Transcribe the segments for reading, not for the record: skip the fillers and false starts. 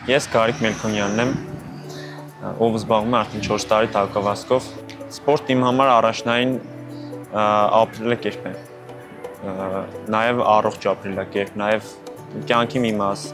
Ես Գարիկ Մելքոնյանն եմ, ով զբաղվում է արդեն 4 տարի տակավազքով։ Սպորտը իմ համար առաջնային ապրելակերպ է, նաև առողջ ապրելակերպ, նաև կյանքի մի մաս։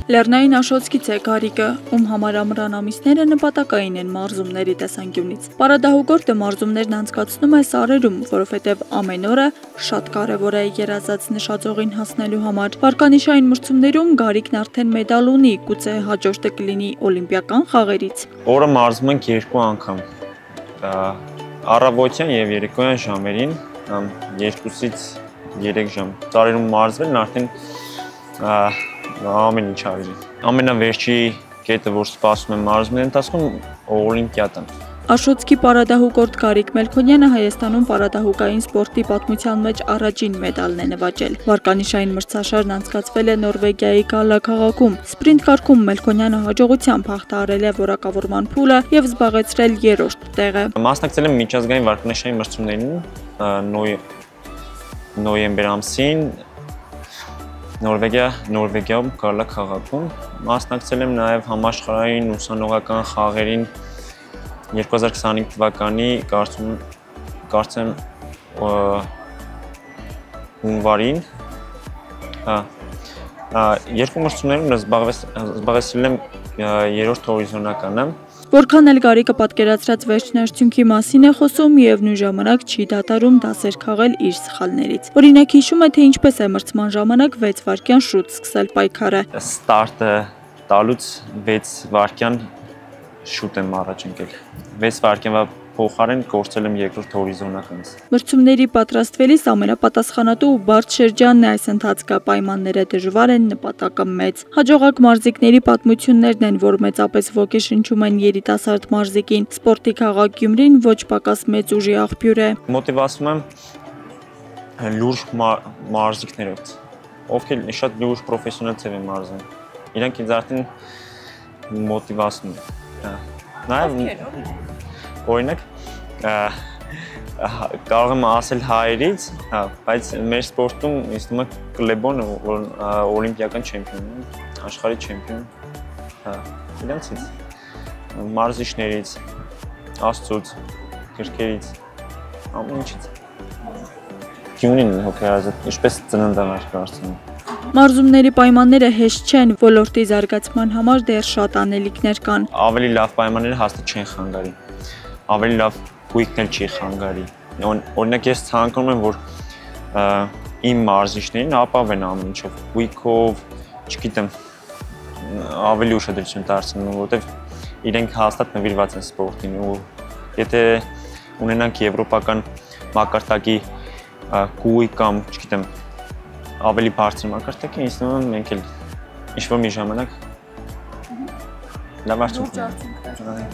Լեռնային Աշոտցքից է Գարիկը, ում համար ամռան ամիսները նպատակային են մարզումների տեսանկյունից։ Պարադահուգորդը մարզումներն անցկացնում է սարերում, որովհետև ամեն օրը շատ կարևոր է երազած նշաձողին հասնելու համար։ Վարկանիշային մրցումներում Գարիկն արդեն մեդալ ունի, գուցե հաջորդը կլինի օլիմպիական խաղերից։ Օրը մարզում ենք 2 անգամ, առավոտյան եւ երեկոյան ժամերին, 2-ից 3 ժամ։ Սարերում մարզվելն արդեն ամեն ինչ արի։ Ամենավերջի կետը, որ սպասում եմ մարզումների ընթացքում, օլիմպիադան։ Աշոտցքի պարադահուգորդ Գարիկ Մելքոնյանը Հայաստանում պարադահուկային սպորտի պատմության մեջ առաջին մեդալն է նվաճել։ Վարկանիշային մրցաշարն անցկացվել է Նորվեգիայի Գալա քաղաքում։ Սպրինտ կարգում Մելքոնյանը հաջողությամբ հաղթահարել է որակավորման փուլը եւ զբաղեցրել 3-րդ տեղը։ Մասնակցել եմ միջազգային վարկանիշային մրցումներին նոյեմբեր ամսին Նորվեգիայում Գալա քաղաքում, մասնակցել եմ նաև համաշխարհային ուսանողական խաղերին 2025 թվականի կարծեմ հունվարին, երկու մրցումներում զբաղեցրել եմ 3-րդ հորիզոնականը։ Որքան էլ Գարիկը պատկերացրած վերջնարդյունքի մասին է խոսում եւ նույն ժամանակ չի դադարում դասեր քաղել իր սխալներից։ Օրինակ հիշում է, թե ինչպես է մրցման ժամանակ 6 վայրկյան շուտ սկսել պայքարը։ Ստարտը տալուց 6 վայրկյան շուտ եմ առաջ ընկել։ 6 վայրկյանվա փոխարեն կորցրել եմ 2-րդ հորիզոնականից։ Մրցումների պատրաստվելիս ամենապատասխանատու ու բարդ շրջանն է այս ընթացքը, պայմանները դժվար են, նպատակը մեծ։ Հաջողակ մարզիկների պատմություններն են, որ մեծապես ոգեշնչում են երիտասարդ մարզիկին։ Սպորտի քաղաք Գյումրին ոչ պակաս մեծ ուժի աղբյուր է։ Մոտիվացնում եմ լուրջ մարզիկներով, ովքեր շատ լուրջ պրոֆեսիոնալ ձև են մարզում։ Իրանք ինձ արդեն մոտիվացնում են։ Նաև օրինակ կարող եմ ասել հայերից, բայց մեր սպորտում ինձ թվում է Կլեբոնը, որ օլիմպիական չեմպիոն է, աշխարհի չեմպիոն, իրանցից, մարզիչներից, աստծուց, գրքերից, ամեն ինչից։ Գյումրին հոգեհարազատ, ինչպես ծննդավայր կարծում եմ։ Մարզումների պայմանները հեշտ չեն, ոլորտի զարգացման համար դեռ շատ անելիքներ կան։ Ավելի լավ պայմանները հաստատ չեն խանգարի, ավելի լավ գույքն էլ չի խանգարի։ Օրինակ ես ցանկանում եմ, որ իմ մարզիչներին ապավեն ամեն ինչով, գույքով, չգիտեմ, ավելի ուշադրություն դարձնեն, որովհետև իրենք հաստատ նվիրված են սպորտին ու եթե ունենանք եվրոպական մակարդակի գույք կամ, չգիտեմ, ավելի բարձր մակարդակի, ինձ թվում է մենք էլ ինչ-որ մի ժամանակ լավ արդյունք ունենանք։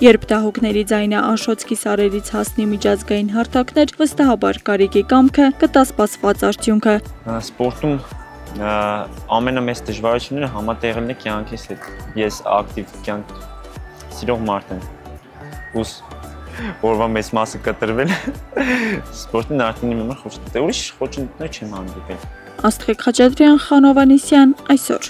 Երբ դահուկների ձայնը Աշոտցքի սարերից հասնի միջազգային հարթակներ, վստահաբար Գարիկի կամքը կտա սպասված արդյունքը։ Սպորտում ամենամեծ դժվարությունները համատեղելն է կյանքիս հետ։ Ես ակտիվ կյանք սիրող մարդ եմ։ Որվա մեծ մասը կտրվել սպորտին արդեն իմ համար խոչընդոտ է, ուրիշ խոչընդոտներ չեմ հանդիպել։ Աստղիկ Խաչատրյան, Խանո Ավանեսյան, այսօր։